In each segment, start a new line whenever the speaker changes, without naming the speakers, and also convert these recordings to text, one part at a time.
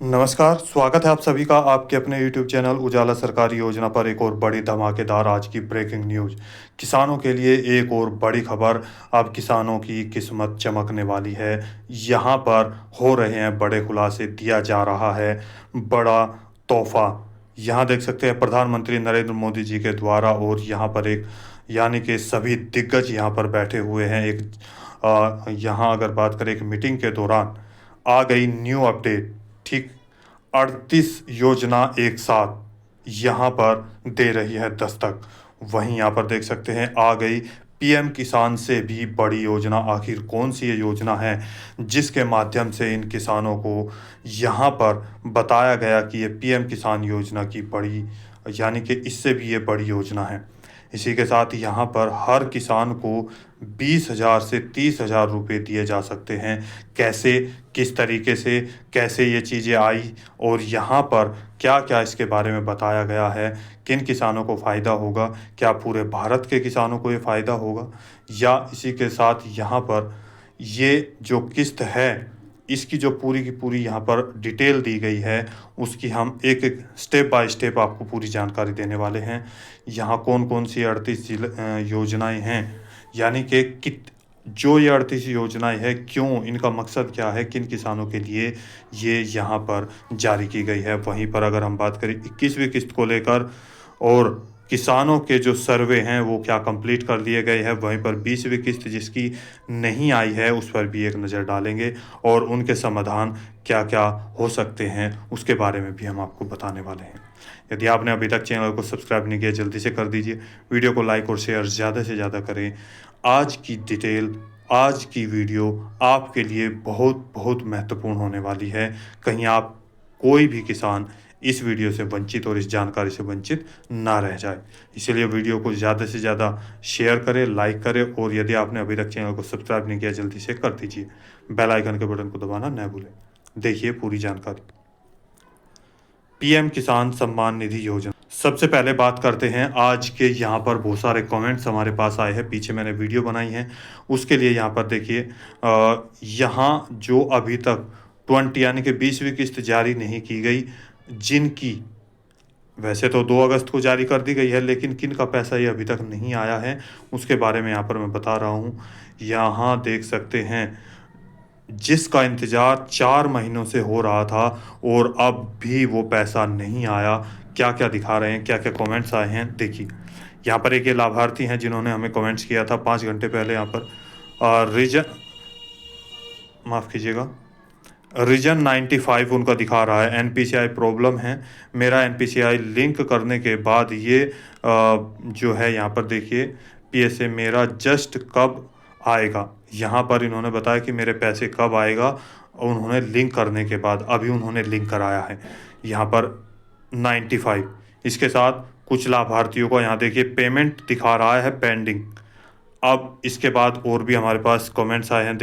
नमस्कार, स्वागत है आप सभी का आपके अपने यूट्यूब चैनल उजाला सरकारी योजना पर एक और बड़ी धमाकेदार आज की ब्रेकिंग न्यूज़। किसानों के लिए एक और बड़ी खबर, अब किसानों की किस्मत चमकने वाली है। यहाँ पर हो रहे हैं बड़े खुलासे, दिया जा रहा है बड़ा तोहफा। यहाँ देख सकते हैं प्रधानमंत्री नरेंद्र मोदी जी के द्वारा, और यहाँ पर एक यानी कि सभी दिग्गज यहाँ पर बैठे हुए हैं। यहाँ अगर बात करें एक मीटिंग के दौरान आ गई न्यू अपडेट, ठीक 38 योजना एक साथ यहाँ पर दे रही है दस्तक। वहीं यहाँ पर देख सकते हैं आ गई पीएम किसान से भी बड़ी योजना। आखिर कौन सी ये योजना है जिसके माध्यम से इन किसानों को यहाँ पर बताया गया कि ये पीएम किसान योजना की बड़ी, यानी कि इससे भी ये बड़ी योजना है। इसी के साथ यहाँ पर हर किसान को 20,000 से 30,000 रुपये दिए जा सकते हैं। कैसे, किस तरीके से, कैसे ये चीज़ें आई और यहाँ पर क्या-क्या इसके बारे में बताया गया है, किन किसानों को फ़ायदा होगा, क्या पूरे भारत के किसानों को ये फ़ायदा होगा, या इसी के साथ यहाँ पर ये जो किस्त है, इसकी जो पूरी की पूरी यहाँ पर डिटेल दी गई है, उसकी हम एक-एक स्टेप बाय स्टेप आपको पूरी जानकारी देने वाले हैं। यहाँ कौन-कौन सी 38 योजनाएँ हैं, यानी कि जो ये 38 योजनाएँ हैं, क्यों, इनका मकसद क्या है, किन किसानों के लिए ये यहाँ पर जारी की गई है। वहीं पर अगर हम बात करें 21वीं किस्त को लेकर, और किसानों के जो सर्वे हैं वो क्या कंप्लीट कर लिए गए हैं, वहीं पर 20वीं किस्त जिसकी नहीं आई है उस पर भी एक नज़र डालेंगे, और उनके समाधान क्या-क्या हो सकते हैं उसके बारे में भी हम आपको बताने वाले हैं। यदि आपने अभी तक चैनल को सब्सक्राइब नहीं किया, जल्दी से कर दीजिए। वीडियो को लाइक और शेयर ज़्यादा से ज़्यादा करें। आज की डिटेल, आज की वीडियो आपके लिए बहुत बहुत महत्वपूर्ण होने वाली है। कहीं आप कोई भी किसान इस वीडियो से वंचित और इस जानकारी से वंचित ना रह जाए। इसीलिए वीडियो को ज़्यादा से ज़्यादा शेयर करें, लाइक करें, और यदि आपने अभी तक चैनल को सब्सक्राइब नहीं किया, जल्दी से कर दीजिए। बेल आइकन के बटन को दबाना न भूलें। देखिए पूरी जानकारी। पीएम किसान सम्मान निधि योजना। सबसे पहले बात करते हैं आज के, यहाँ पर बहुत सारे कमेंट्स हमारे पास आए हैं, पीछे मैंने वीडियो बनाई है उसके लिए। यहाँ पर देखिए, यहाँ जो अभी तक 20 यानी कि 20वीं किस्त जारी नहीं की गई, जिनकी वैसे तो 2 अगस्त को जारी कर दी गई है, लेकिन किन का पैसा ये अभी तक नहीं आया है उसके बारे में यहाँ पर मैं बता रहा हूँ। यहाँ देख सकते हैं जिसका इंतज़ार 4 महीनों से हो रहा था और अब भी वो पैसा नहीं आया। क्या-क्या दिखा रहे हैं, क्या-क्या कमेंट्स आए हैं, देखिए। यहाँ पर एक ये लाभार्थी हैं जिन्होंने हमें कमेंट्स किया था 5 घंटे पहले। यहाँ पर रीजन, माफ़ कीजिएगा, रीजन 95 उनका दिखा रहा है। एनपीसीआई प्रॉब्लम है, मेरा एनपीसीआई लिंक करने के बाद ये जो है यहाँ पर देखिए पीएसए मेरा जस्ट कब आएगा। यहाँ पर इन्होंने बताया कि मेरे पैसे कब आएगा, उन्होंने लिंक करने के बाद अभी उन्होंने लिंक कराया है यहाँ पर 95। इसके साथ कुछ लाभार्थियों को यहाँ देखिए पेमेंट दिखा रहा है पेंडिंग। अब इसके बाद और भी हमारे पास कमेंट्स आए हैं।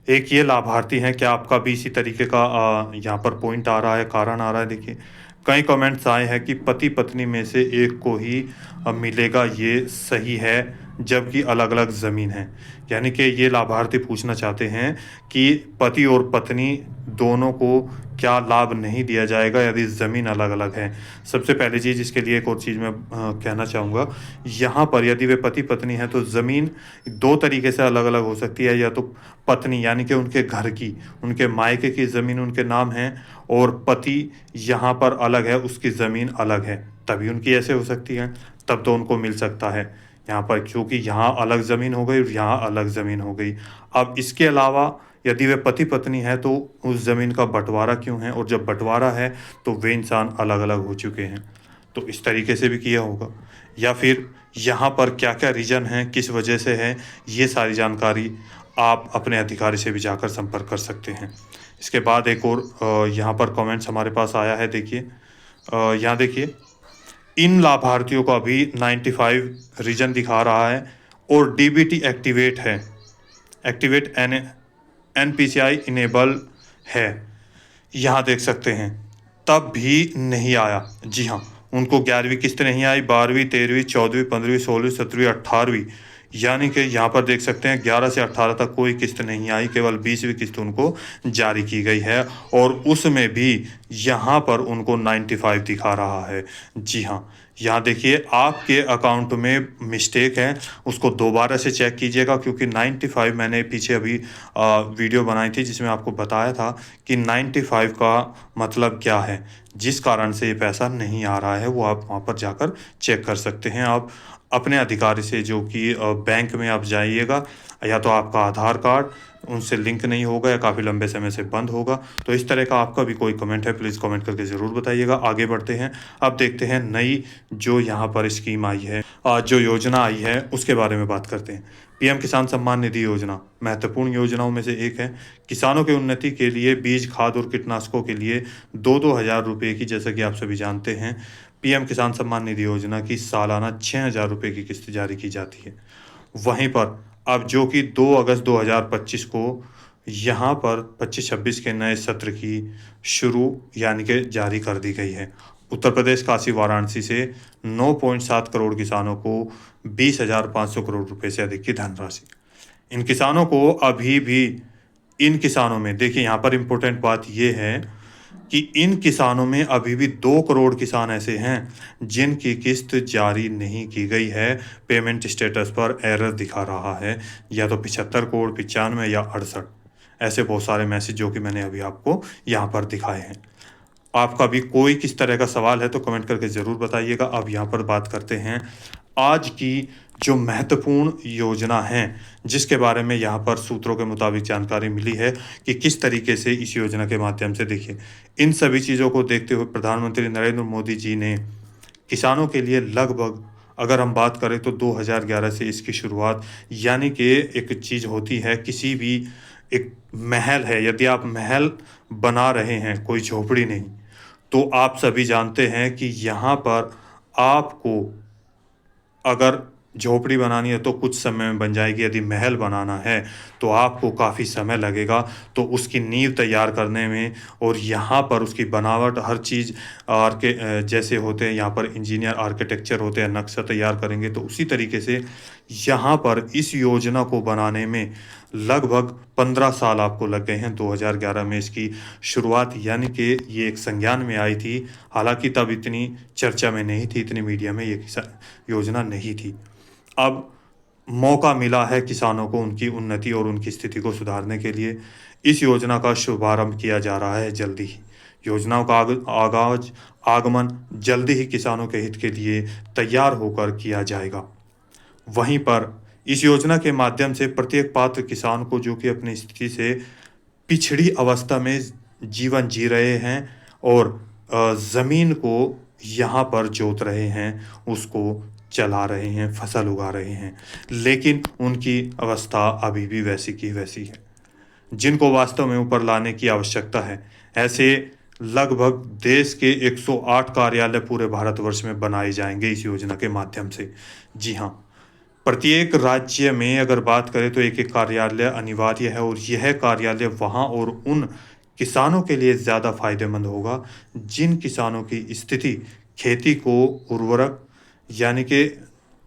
एक ये लाभार्थी हैं, क्या आपका भी इसी तरीके का यहाँ पर पॉइंट आ रहा है, कारण आ रहा है। देखिए कई कमेंट्स आए हैं कि पति पत्नी में से एक को ही मिलेगा, ये सही है, जबकि अलग अलग ज़मीन है। यानी कि ये लाभार्थी पूछना चाहते हैं कि पति और पत्नी दोनों को क्या लाभ नहीं दिया जाएगा यदि ज़मीन अलग अलग है। सबसे पहली चीज़, इसके लिए एक और चीज़ मैं कहना चाहूँगा। यहाँ पर यदि वे पति पत्नी हैं तो ज़मीन 2 तरीके से अलग अलग हो सकती है। या तो पत्नी यानी कि उनके घर की, उनके मायके की ज़मीन उनके नाम है, और पति यहाँ पर अलग है, उसकी ज़मीन अलग है, तभी उनकी ऐसे हो सकती है, तब तो उनको मिल सकता है। यहाँ पर क्योंकि यहाँ अलग ज़मीन हो गई और यहाँ अलग ज़मीन हो गई। अब इसके अलावा यदि वे पति पत्नी है तो उस ज़मीन का बंटवारा क्यों है, और जब बंटवारा है तो वे इंसान अलग अलग हो चुके हैं, तो इस तरीके से भी किया होगा। या फिर यहाँ पर क्या क्या रीज़न है, किस वजह से है, ये सारी जानकारी आप अपने अधिकारी से भी जाकर संपर्क कर सकते हैं। इसके बाद एक और यहाँ पर कमेंट्स हमारे पास आया है। देखिए यहाँ देखिए, इन लाभार्थियों को अभी 95 रीजन दिखा रहा है और डीबीटी एक्टिवेट है, एक्टिवेट एनपीसीआई इनेबल है, यहाँ देख सकते हैं, तब भी नहीं आया। जी हाँ, उनको 11वीं किस्त नहीं आई, 12वीं, 13वीं, 14वीं, 15वीं, 16वीं, 17वीं, 18वीं, यानी कि यहाँ पर देख सकते हैं 11 से 18 तक कोई किस्त नहीं आई, केवल 20वीं किस्त उनको जारी की गई है और उसमें भी यहाँ पर उनको 95 दिखा रहा है। जी हाँ, यहाँ देखिए आपके अकाउंट में मिस्टेक है, उसको दोबारा से चेक कीजिएगा क्योंकि 95 मैंने पीछे अभी वीडियो बनाई थी जिसमें आपको बताया था कि 95 का मतलब क्या है, जिस कारण से ये पैसा नहीं आ रहा है वो आप वहाँ पर जाकर चेक कर सकते हैं। आप अपने अधिकारी से जो कि बैंक में आप जाइएगा, या तो आपका आधार कार्ड उनसे लिंक नहीं होगा या काफ़ी लंबे समय से बंद होगा। तो इस तरह का आपका भी कोई कमेंट है प्लीज़ कमेंट करके ज़रूर बताइएगा। आगे बढ़ते हैं, अब देखते हैं नई जो यहाँ पर स्कीम आई है, जो योजना आई है उसके बारे में बात करते हैं। पीएम किसान सम्मान निधि योजना महत्वपूर्ण योजनाओं में से एक है। किसानों की उन्नति के लिए बीज, खाद और कीटनाशकों के लिए 2-2 हज़ार रुपये की, जैसा कि आप सभी जानते हैं, पीएम किसान सम्मान निधि योजना की सालाना 6,000 रुपये की किस्त जारी की जाती है। वहीं पर अब जो कि 2 अगस्त 2025 को यहाँ पर 25-26 के नए सत्र की शुरू यानी कि जारी कर दी गई है। उत्तर प्रदेश काशी वाराणसी से 9.7 करोड़ किसानों को 20,500 करोड़ रुपए से अधिक की धनराशि। इन किसानों को अभी भी, इन किसानों में देखिए यहाँ पर इम्पोर्टेंट बात ये है कि इन किसानों में अभी भी 2 करोड़ किसान ऐसे हैं जिनकी किस्त जारी नहीं की गई है। पेमेंट स्टेटस पर एरर दिखा रहा है, या तो 75 करोड़, 95 या 68, ऐसे बहुत सारे मैसेज जो कि मैंने अभी आपको यहाँ पर दिखाए हैं। आपका भी कोई किस तरह का सवाल है तो कमेंट करके ज़रूर बताइएगा। अब यहाँ पर बात करते हैं आज की जो महत्वपूर्ण योजना है, जिसके बारे में यहाँ पर सूत्रों के मुताबिक जानकारी मिली है कि किस तरीके से इस योजना के माध्यम से, देखिए इन सभी चीज़ों को देखते हुए प्रधानमंत्री नरेंद्र मोदी जी ने किसानों के लिए लगभग, अगर हम बात करें तो 2011 से इसकी शुरुआत, यानी कि एक चीज़ होती है किसी भी, एक महल है, यदि आप महल बना रहे हैं, कोई झोपड़ी नहीं, तो आप सभी जानते हैं कि यहाँ पर आपको अगर झोपड़ी बनानी है तो कुछ समय में बन जाएगी, यदि महल बनाना है तो आपको काफ़ी समय लगेगा। तो उसकी नींव तैयार करने में और यहाँ पर उसकी बनावट, हर चीज़ जैसे होते हैं यहाँ पर इंजीनियर, आर्किटेक्चर होते हैं, नक्शा तैयार करेंगे, तो उसी तरीके से यहाँ पर इस योजना को बनाने में लगभग 15 साल आपको लग गए हैं। 2011 में इसकी शुरुआत, यानी कि ये एक संज्ञान में आई थी, हालांकि तब इतनी चर्चा में नहीं थी, इतनी मीडिया में ये योजना नहीं थी। अब मौका मिला है किसानों को उनकी उन्नति और उनकी स्थिति को सुधारने के लिए। इस योजना का शुभारंभ किया जा रहा है जल्दी ही। योजनाओं का आगमन जल्दी ही किसानों के हित के लिए तैयार होकर किया जाएगा। वहीं पर इस योजना के माध्यम से प्रत्येक पात्र किसान को, जो कि अपनी स्थिति से पिछड़ी अवस्था में जीवन जी रहे हैं और ज़मीन को यहाँ पर जोत रहे हैं, उसको चला रहे हैं, फसल उगा रहे हैं, लेकिन उनकी अवस्था अभी भी वैसी की वैसी है, जिनको वास्तव में ऊपर लाने की आवश्यकता है। ऐसे लगभग देश के 108 कार्यालय पूरे भारतवर्ष में बनाए जाएंगे इस योजना के माध्यम से। जी हाँ, प्रत्येक राज्य में अगर बात करें तो एक एक कार्यालय अनिवार्य है, और यह कार्यालय वहाँ और उन किसानों के लिए ज़्यादा फायदेमंद होगा जिन किसानों की स्थिति खेती को उर्वरक, यानी कि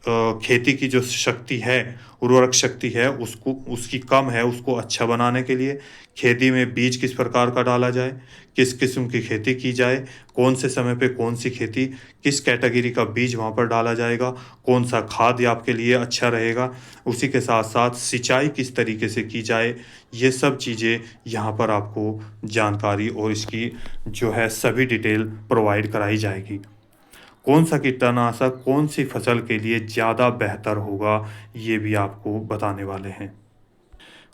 खेती की जो शक्ति है, उर्वरक शक्ति है, उसको, उसकी कम है, उसको अच्छा बनाने के लिए खेती में बीज किस प्रकार का डाला जाए, किस किस्म की खेती की जाए, कौन से समय पे कौन सी खेती, किस कैटेगरी का बीज वहाँ पर डाला जाएगा, कौन सा खाद आपके लिए अच्छा रहेगा, उसी के साथ साथ सिंचाई किस तरीके से की जाए, ये सब चीज़ें यहाँ पर आपको जानकारी और इसकी जो है सभी डिटेल प्रोवाइड कराई जाएगी। कौन सा कीटनाशक कौन सी फसल के लिए ज़्यादा बेहतर होगा, ये भी आपको बताने वाले हैं।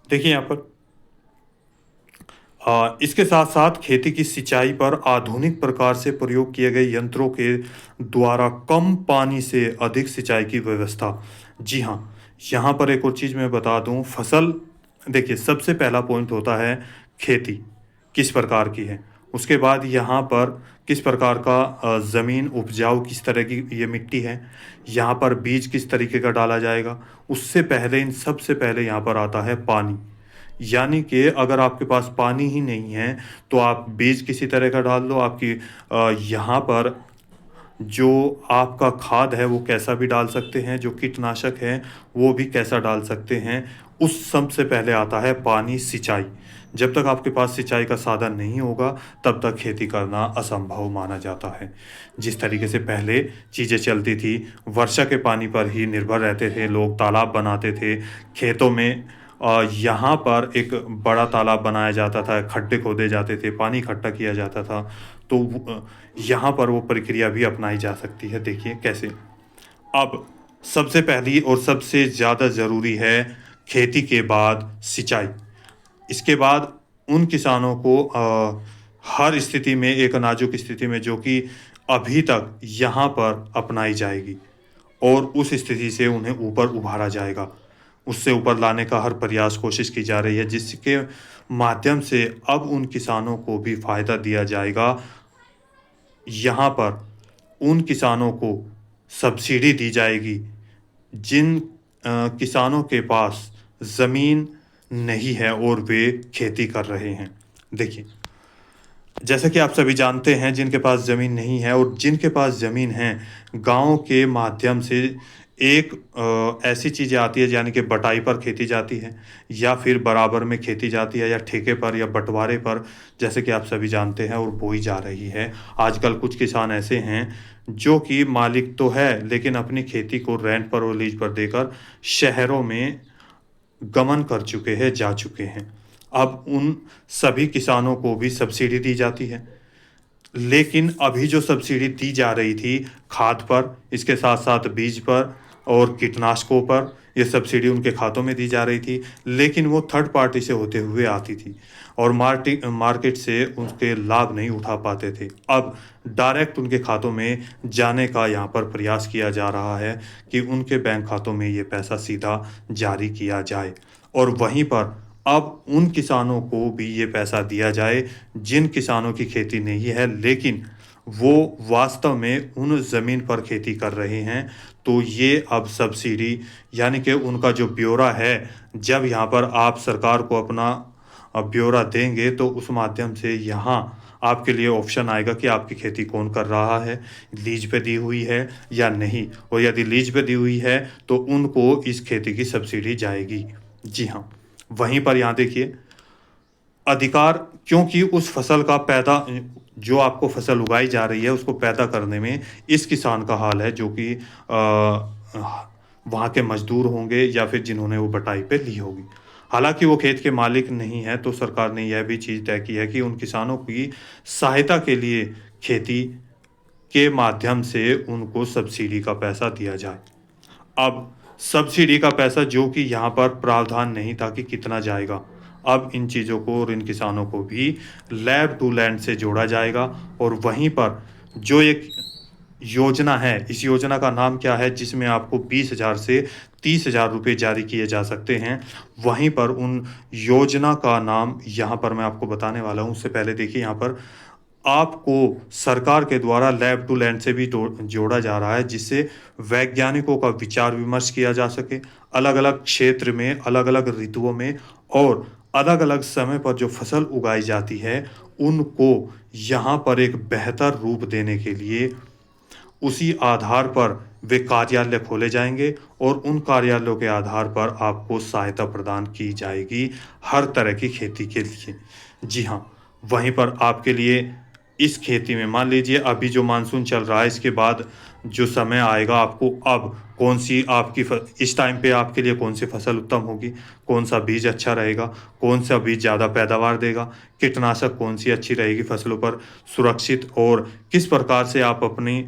देखिए यहाँ पर इसके साथ साथ खेती की सिंचाई पर आधुनिक प्रकार से प्रयोग किए गए यंत्रों के द्वारा कम पानी से अधिक सिंचाई की व्यवस्था। जी हाँ, यहाँ पर एक और चीज़ मैं बता दूँ, फसल, देखिए सबसे पहला पॉइंट होता है खेती किस प्रकार की है, उसके बाद यहाँ पर किस प्रकार का ज़मीन उपजाऊ, किस तरह की ये मिट्टी है, यहाँ पर बीज किस तरीके का डाला जाएगा, उससे पहले, इन सबसे पहले यहाँ पर आता है पानी। यानी कि अगर आपके पास पानी ही नहीं है तो आप बीज किसी तरह का डाल लो, आपकी यहाँ पर जो आपका खाद है वो कैसा भी डाल सकते हैं, जो कीटनाशक है वो भी कैसा डाल सकते हैं। उस सबसे पहले आता है पानी, सिंचाई। जब तक आपके पास सिंचाई का साधन नहीं होगा तब तक खेती करना असंभव माना जाता है। जिस तरीके से पहले चीज़ें चलती थी, वर्षा के पानी पर ही निर्भर रहते थे लोग, तालाब बनाते थे खेतों में। यहाँ पर एक बड़ा तालाब बनाया जाता था, खड्डे खोदे जाते थे, पानी इकट्ठा किया जाता था। तो यहाँ पर वो प्रक्रिया भी अपनाई जा सकती है। देखिए कैसे। अब सबसे पहली और सबसे ज़्यादा ज़रूरी है खेती के बाद सिंचाई। इसके बाद उन किसानों को हर स्थिति में, एक नाजुक स्थिति में जो कि अभी तक यहाँ पर अपनाई जाएगी, और उस स्थिति से उन्हें ऊपर उभारा जाएगा। उससे ऊपर लाने का हर प्रयास कोशिश की जा रही है, जिसके माध्यम से अब उन किसानों को भी फ़ायदा दिया जाएगा। यहाँ पर उन किसानों को सब्सिडी दी जाएगी जिन किसानों के पास ज़मीन नहीं है और वे खेती कर रहे हैं। देखिए, जैसा कि आप सभी जानते हैं, जिनके पास ज़मीन नहीं है और जिनके पास ज़मीन है, गाँव के माध्यम से एक ऐसी चीज़ें आती है, यानी कि बटाई पर खेती जाती है, या फिर बराबर में खेती जाती है, या ठेके पर या बँटवारे पर, जैसे कि आप सभी जानते हैं, और बोई जा रही है। आजकल कुछ किसान ऐसे हैं जो कि मालिक तो है लेकिन अपनी खेती को रेंट पर और लीज पर देकर शहरों में गमन कर चुके हैं, जा चुके हैं। अब उन सभी किसानों को भी सब्सिडी दी जाती है। लेकिन अभी जो सब्सिडी दी जा रही थी खाद पर, इसके साथ-साथ बीज पर और कीटनाशकों पर, ये सब्सिडी उनके खातों में दी जा रही थी, लेकिन वो थर्ड पार्टी से होते हुए आती थी और मार्केट से उनके लाभ नहीं उठा पाते थे। अब डायरेक्ट उनके खातों में जाने का यहाँ पर प्रयास किया जा रहा है कि उनके बैंक खातों में ये पैसा सीधा जारी किया जाए, और वहीं पर अब उन किसानों को भी ये पैसा दिया जाए जिन किसानों की खेती नहीं है लेकिन वो वास्तव में उन ज़मीन पर खेती कर रहे हैं। तो ये अब सब्सिडी, यानी कि उनका जो ब्यौरा है, जब यहाँ पर आप सरकार को अपना ब्यौरा देंगे तो उस माध्यम से यहाँ आपके लिए ऑप्शन आएगा कि आपकी खेती कौन कर रहा है, लीज पे दी हुई है या नहीं, और यदि लीज पे दी हुई है तो उनको इस खेती की सब्सिडी जाएगी। जी हाँ। वहीं पर यहाँ देखिए, अधिकार, क्योंकि उस फसल का पैदा, जो आपको फसल उगाई जा रही है उसको पैदा करने में इस किसान का हाल है जो कि वहाँ के मजदूर होंगे या फिर जिन्होंने वो बटाई पे ली होगी। हालांकि वो खेत के मालिक नहीं है, तो सरकार ने यह भी चीज़ तय की है कि उन किसानों की सहायता के लिए खेती के माध्यम से उनको सब्सिडी का पैसा दिया जाए। अब सब्सिडी का पैसा, जो कि यहाँ पर प्रावधान नहीं था कि कितना जाएगा, अब इन चीज़ों को और इन किसानों को भी लैब टू लैंड से जोड़ा जाएगा। और वहीं पर जो एक योजना है, इस योजना का नाम क्या है, जिसमें आपको 20,000 से 30,000 रुपये जारी किए जा सकते हैं, वहीं पर उन योजना का नाम यहाँ पर मैं आपको बताने वाला हूँ। उससे पहले देखिए, यहाँ पर आपको सरकार के द्वारा लैब टू लैंड से भी जोड़ा जा रहा है, जिससे वैज्ञानिकों का विचार विमर्श किया जा सके, अलग अलग क्षेत्र में, अलग अलग ऋतुओं में और अलग अलग समय पर जो फसल उगाई जाती है उनको यहाँ पर एक बेहतर रूप देने के लिए उसी आधार पर वे कार्यालय खोले जाएंगे, और उन कार्यालयों के आधार पर आपको सहायता प्रदान की जाएगी हर तरह की खेती के लिए। जी हाँ। वहीं पर आपके लिए इस खेती में, मान लीजिए अभी जो मानसून चल रहा है, इसके बाद जो समय आएगा, आपको अब कौन सी आपकी इस टाइम पे आपके लिए कौन सी फसल उत्तम होगी, कौन सा बीज अच्छा रहेगा, कौन सा बीज ज़्यादा पैदावार देगा, कीटनाशक कौन सी अच्छी रहेगी फसलों पर सुरक्षित, और किस प्रकार से आप अपनी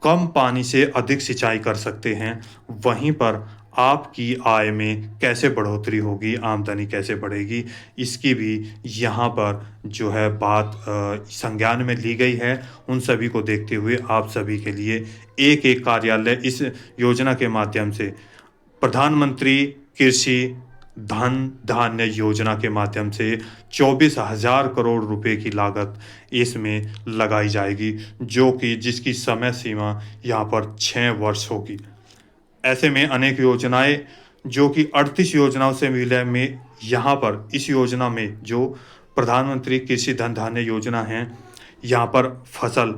कम पानी से अधिक सिंचाई कर सकते हैं, वहीं पर आपकी आय में कैसे बढ़ोतरी होगी, आमदनी कैसे बढ़ेगी, इसकी भी यहाँ पर जो है बात संज्ञान में ली गई है। उन सभी को देखते हुए आप सभी के लिए एक-एक कार्यालय इस योजना के माध्यम से, प्रधानमंत्री कृषि धन धान्य योजना के माध्यम से 24,000 करोड़ रुपए की लागत इसमें लगाई जाएगी, जो कि जिसकी समय सीमा यहाँ पर 6 वर्ष होगी। ऐसे में अनेक योजनाएं, जो कि 38 योजनाओं से मिले में, यहाँ पर इस योजना में जो प्रधानमंत्री कृषि धन धान्य योजना है, यहाँ पर फसल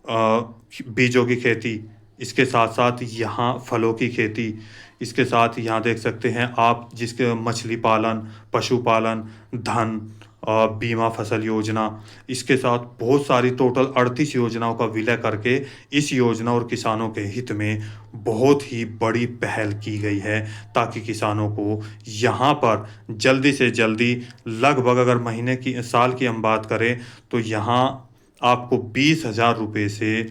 बीजों की खेती, इसके साथ साथ यहाँ फलों की खेती, इसके साथ यहाँ देख सकते हैं आप जिसके मछली पालन, पशुपालन, धन, बीमा फसल योजना, इसके साथ बहुत सारी टोटल 38 योजनाओं का विलय करके इस योजना और किसानों के हित में बहुत ही बड़ी पहल की गई है, ताकि किसानों को यहाँ पर जल्दी से जल्दी, लगभग अगर महीने की साल की हम बात करें तो यहाँ आपको 20,000 रुपये से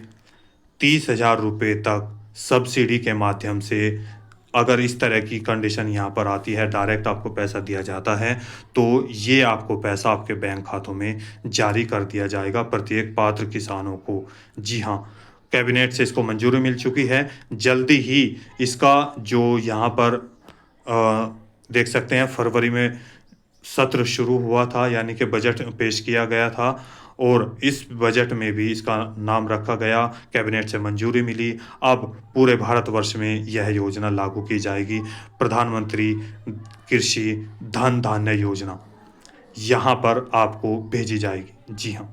30,000 रुपये तक सब्सिडी के माध्यम से, अगर इस तरह की कंडीशन यहाँ पर आती है, डायरेक्ट आपको पैसा दिया जाता है, तो ये आपको पैसा आपके बैंक खातों में जारी कर दिया जाएगा प्रत्येक पात्र किसानों को। जी हाँ, कैबिनेट से इसको मंजूरी मिल चुकी है। जल्दी ही इसका जो यहाँ पर देख सकते हैं फरवरी में सत्र शुरू हुआ था, यानी कि बजट पेश किया गया था और इस बजट में भी इसका नाम रखा गया, कैबिनेट से मंजूरी मिली। अब पूरे भारतवर्ष में यह योजना लागू की जाएगी, प्रधानमंत्री कृषि धन धान्य योजना यहाँ पर आपको भेजी जाएगी। जी हाँ,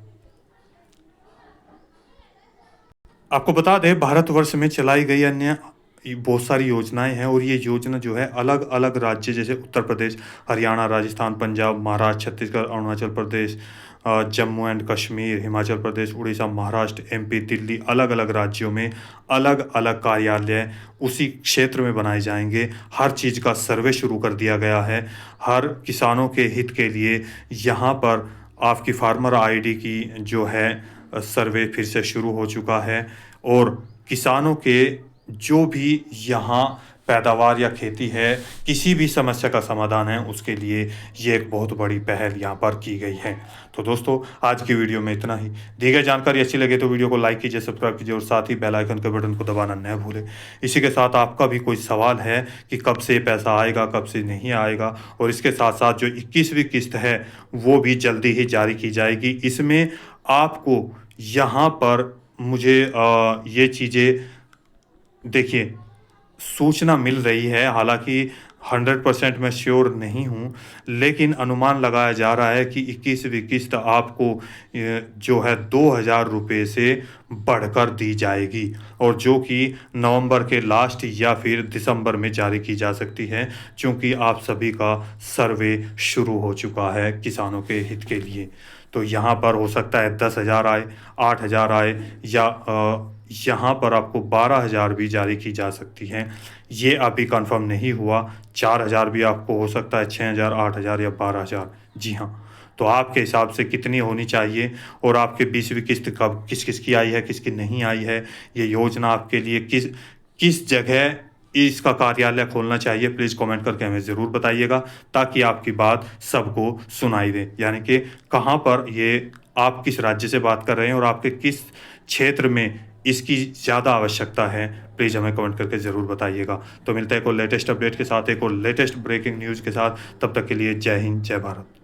आपको बता दें भारतवर्ष में चलाई गई अन्य बहुत सारी योजनाएं हैं और ये योजना जो है अलग अलग राज्य जैसे उत्तर प्रदेश, हरियाणा, राजस्थान, पंजाब, महाराष्ट्र, छत्तीसगढ़, अरुणाचल प्रदेश, जम्मू एंड कश्मीर, हिमाचल प्रदेश, उड़ीसा, महाराष्ट्र, एमपी, दिल्ली, अलग अलग राज्यों में अलग अलग कार्यालय उसी क्षेत्र में बनाए जाएंगे। हर चीज़ का सर्वे शुरू कर दिया गया है। हर किसानों के हित के लिए यहाँ पर आपकी फार्मर आईडी की जो है सर्वे फिर से शुरू हो चुका है और किसानों के जो भी यहाँ पैदावार या खेती है, किसी भी समस्या का समाधान है, उसके लिए ये एक बहुत बड़ी पहल यहाँ पर की गई है। तो दोस्तों, आज की वीडियो में इतना ही। दी गई जानकारी अच्छी लगे तो वीडियो को लाइक कीजिए, सब्सक्राइब कीजिए और साथ ही बेल आइकन के बटन को दबाना न भूलें। इसी के साथ आपका भी कोई सवाल है कि कब से पैसा आएगा, कब से नहीं आएगा, और इसके साथ साथ जो 21वीं किस्त है वो भी जल्दी ही जारी की जाएगी। इसमें आपको यहाँ पर मुझे ये चीज़ें देखिए सूचना मिल रही है, हालांकि 100% मैं श्योर नहीं हूँ, लेकिन अनुमान लगाया जा रहा है कि 21वीं किस्त आपको जो है 2,000 रुपये से बढ़कर दी जाएगी और जो कि नवंबर के लास्ट या फिर दिसंबर में जारी की जा सकती है, क्योंकि आप सभी का सर्वे शुरू हो चुका है किसानों के हित के लिए। तो यहाँ पर हो सकता है 10,000 आए, 8,000 आए या यहाँ पर आपको 12,000 भी जारी की जा सकती हैं। ये अभी कंफर्म नहीं हुआ। 4,000 भी आपको हो सकता है, 6,000, 8,000 या 12,000। जी हाँ, तो आपके हिसाब से कितनी होनी चाहिए और आपके 20वीं किस्त कब किस किस की आई है, किसकी नहीं आई है, ये योजना आपके लिए किस जगह इसका कार्यालय खोलना चाहिए, प्लीज़ कमेंट करके हमें ज़रूर बताइएगा, ताकि आपकी बात सबको सुनाई दे। यानी कि कहाँ पर ये आप किस राज्य से बात कर रहे हैं और आपके किस क्षेत्र में इसकी ज़्यादा आवश्यकता है, प्लीज़ हमें कमेंट करके ज़रूर बताइएगा। तो मिलता है एक और लेटेस्ट अपडेट के साथ, एक और लेटेस्ट ब्रेकिंग न्यूज़ के साथ। तब तक के लिए जय हिंद, जय भारत।